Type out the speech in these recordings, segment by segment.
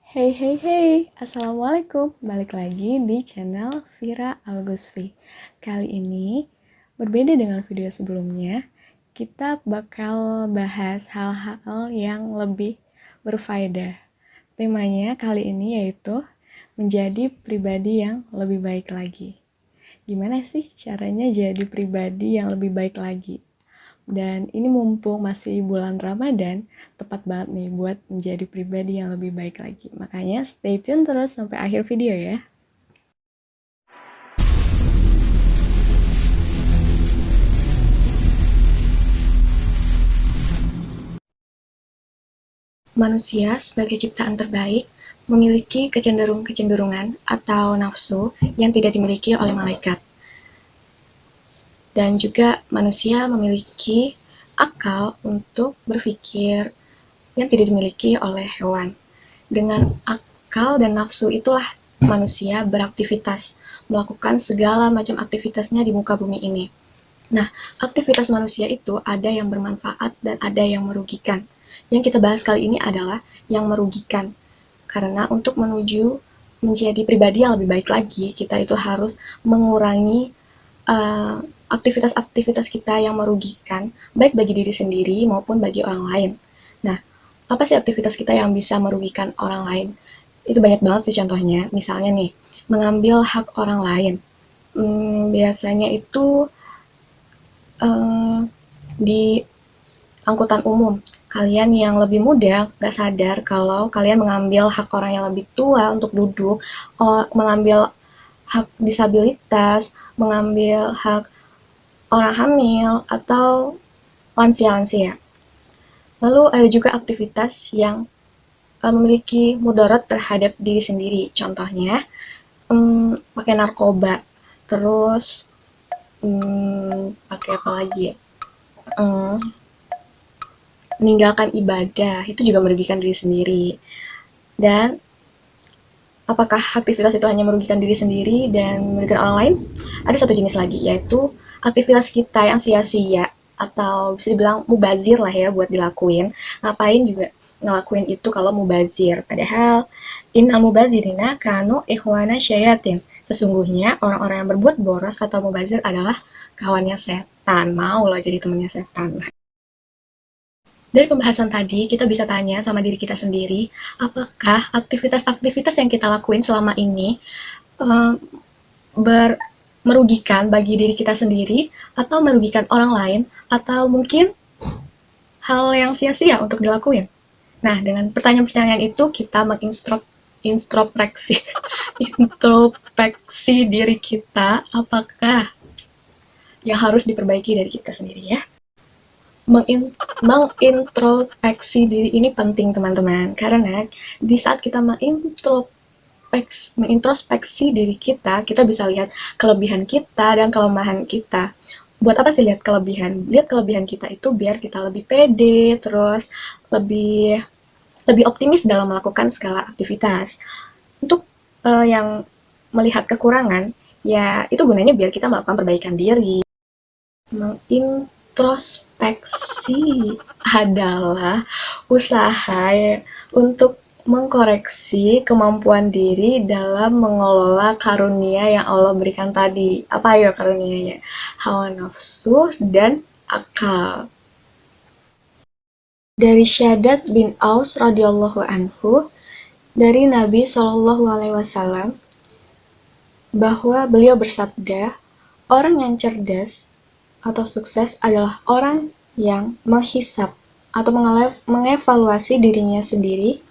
Hey hey hey, Assalamualaikum. Balik lagi di channel Vira Algusfi. Kali ini, berbeda dengan video sebelumnya, kita bakal bahas hal-hal yang lebih berfaedah. Temanya kali ini yaitu menjadi pribadi yang lebih baik lagi. Gimana sih caranya jadi pribadi yang lebih baik lagi? Dan ini mumpung masih bulan Ramadan, tepat banget nih buat menjadi pribadi yang lebih baik lagi. Makanya stay tune terus sampai akhir video ya. Manusia sebagai ciptaan terbaik memiliki kecenderungan atau nafsu yang tidak dimiliki oleh malaikat. Dan juga manusia memiliki akal untuk berpikir yang tidak dimiliki oleh hewan. Dengan akal dan nafsu itulah manusia beraktivitas, melakukan segala macam aktivitasnya di muka bumi ini. Nah, aktivitas manusia itu ada yang bermanfaat dan ada yang merugikan. Yang kita bahas kali ini adalah yang merugikan. Karena untuk menuju menjadi pribadi yang lebih baik lagi, kita itu harus mengurangi aktivitas-aktivitas kita yang merugikan, baik bagi diri sendiri maupun bagi orang lain. Nah, apa sih aktivitas kita yang bisa merugikan orang lain? Itu banyak banget sih contohnya. Misalnya nih, mengambil hak orang lain. Biasanya itu di angkutan umum. Kalian yang lebih muda gak sadar kalau kalian mengambil hak orang yang lebih tua untuk duduk, mengambil hak disabilitas, mengambil hak orang hamil, atau lansia-lansia. Lalu ada juga aktivitas yang memiliki mudarat terhadap diri sendiri. Contohnya, pakai narkoba, terus pakai apa lagi ya? Meninggalkan ibadah, itu juga merugikan diri sendiri. Dan apakah aktivitas itu hanya merugikan diri sendiri dan merugikan orang lain? Ada satu jenis lagi, yaitu aktivitas kita yang sia-sia atau bisa dibilang mubazir lah ya buat dilakuin. Ngapain juga ngelakuin itu kalau mubazir? Padahal innal mubazirina kanu ikhwana syayatin. Sesungguhnya orang-orang yang berbuat boros atau mubazir adalah kawannya setan. Mau lah jadi temannya setan. Dari pembahasan tadi, kita bisa tanya sama diri kita sendiri, apakah aktivitas-aktivitas yang kita lakuin selama ini merugikan bagi diri kita sendiri, atau merugikan orang lain, atau mungkin hal yang sia-sia untuk dilakuin. Nah, dengan pertanyaan-pertanyaan itu, kita introspeksi diri kita, apakah yang harus diperbaiki dari kita sendiri ya. Mengintrospeksi diri ini penting teman-teman, karena di saat kita mengintrospeksi diri kita bisa lihat kelebihan kita dan kelemahan kita. Buat apa sih lihat kelebihan? Lihat kelebihan kita itu biar kita lebih pede, terus lebih optimis dalam melakukan segala aktivitas. Untuk yang melihat kekurangan, ya itu gunanya biar kita melakukan perbaikan diri. Introspeksi adalah usaha untuk mengkoreksi kemampuan diri dalam mengelola karunia yang Allah berikan tadi. Apa ya karunianya? Hawa nafsu dan akal. Dari Syaddad bin Aus radhiyallahu anhu, dari Nabi Shallallahu alaihi wasallam, bahwa beliau bersabda, orang yang cerdas atau sukses adalah orang yang menghisap atau mengevaluasi dirinya sendiri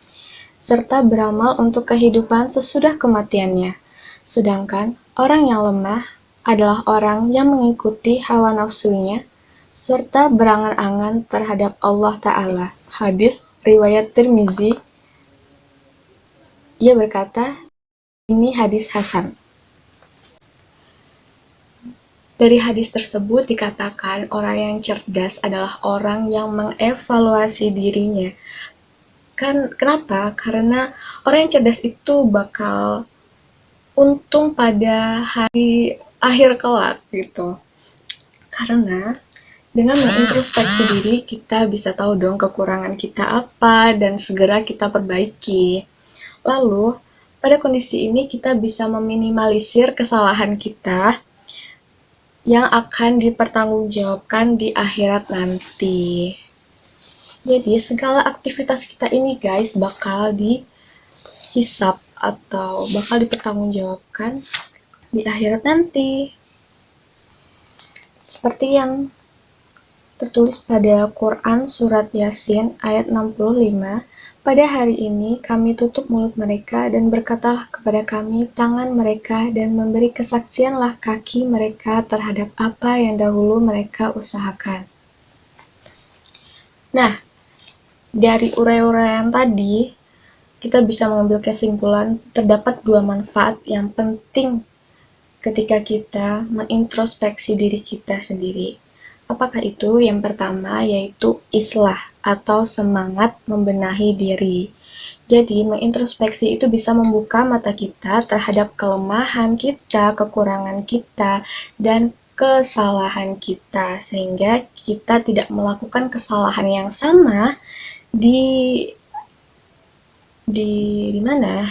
serta beramal untuk kehidupan sesudah kematiannya. Sedangkan orang yang lemah adalah orang yang mengikuti hawa nafsunya serta berangan-angan terhadap Allah Ta'ala. Hadis riwayat Tirmizi. Ia berkata, ini hadis hasan. Dari hadis tersebut dikatakan orang yang cerdas adalah orang yang mengevaluasi dirinya. Kenapa? Karena orang yang cerdas itu bakal untung pada hari akhir kelak gitu. Karena dengan mengintrospeksi diri, kita bisa tahu dong kekurangan kita apa dan segera kita perbaiki. Lalu, pada kondisi ini kita bisa meminimalisir kesalahan kita yang akan dipertanggungjawabkan di akhirat nanti. Jadi, segala aktivitas kita ini guys bakal dihisap atau bakal dipertanggungjawabkan di akhirat nanti. Seperti yang tertulis pada Quran Surat Yasin ayat 65, pada hari ini kami tutup mulut mereka dan berkatalah kepada kami tangan mereka dan memberi kesaksianlah kaki mereka terhadap apa yang dahulu mereka usahakan. Nah, dari uraian-uraian tadi, kita bisa mengambil kesimpulan terdapat dua manfaat yang penting ketika kita mengintrospeksi diri kita sendiri. Apakah itu? Yang pertama yaitu islah atau semangat membenahi diri. Jadi, mengintrospeksi itu bisa membuka mata kita terhadap kelemahan kita, kekurangan kita, dan kesalahan kita, sehingga kita tidak melakukan kesalahan yang sama di mana?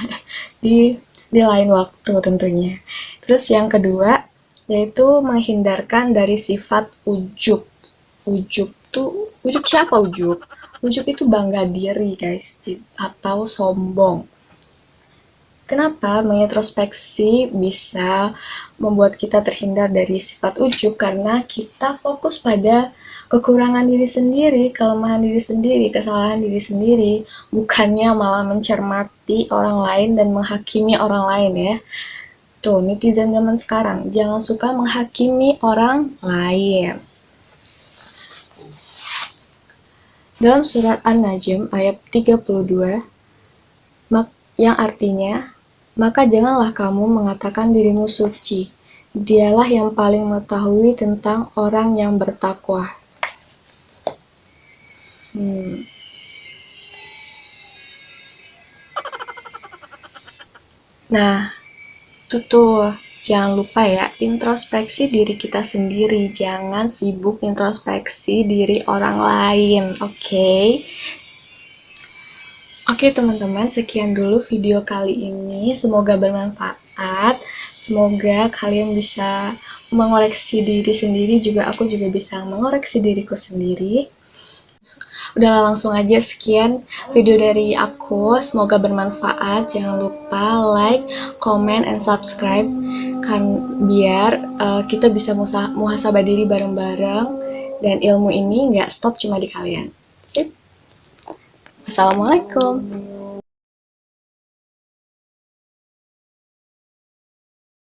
Di lain waktu tentunya. Terus yang kedua yaitu menghindarkan dari sifat ujub. Ujub siapa ujub? Ujub itu bangga diri guys, atau sombong. Kenapa mengintrospeksi bisa membuat kita terhindar dari sifat ujub? Karena kita fokus pada kekurangan diri sendiri, kelemahan diri sendiri, kesalahan diri sendiri, bukannya malah mencermati orang lain dan menghakimi orang lain ya. Tuh, netizen zaman sekarang, jangan suka menghakimi orang lain. Dalam surat An-Najm ayat 32, yang artinya, maka janganlah kamu mengatakan dirimu suci. Dialah yang paling mengetahui tentang orang yang bertakwa. Nah, itu tuh, jangan lupa ya, introspeksi diri kita sendiri. Jangan sibuk introspeksi diri orang lain, oke? Oke teman-teman, sekian dulu video kali ini. Semoga bermanfaat. Semoga kalian bisa mengoreksi diri sendiri, juga aku juga bisa mengoreksi diriku sendiri. Udah langsung aja, sekian video dari aku. Semoga bermanfaat. Jangan lupa like, comment, and subscribe kan biar kita bisa muhasabah diri bareng-bareng dan ilmu ini nggak stop cuma di kalian. Sip. Assalamualaikum.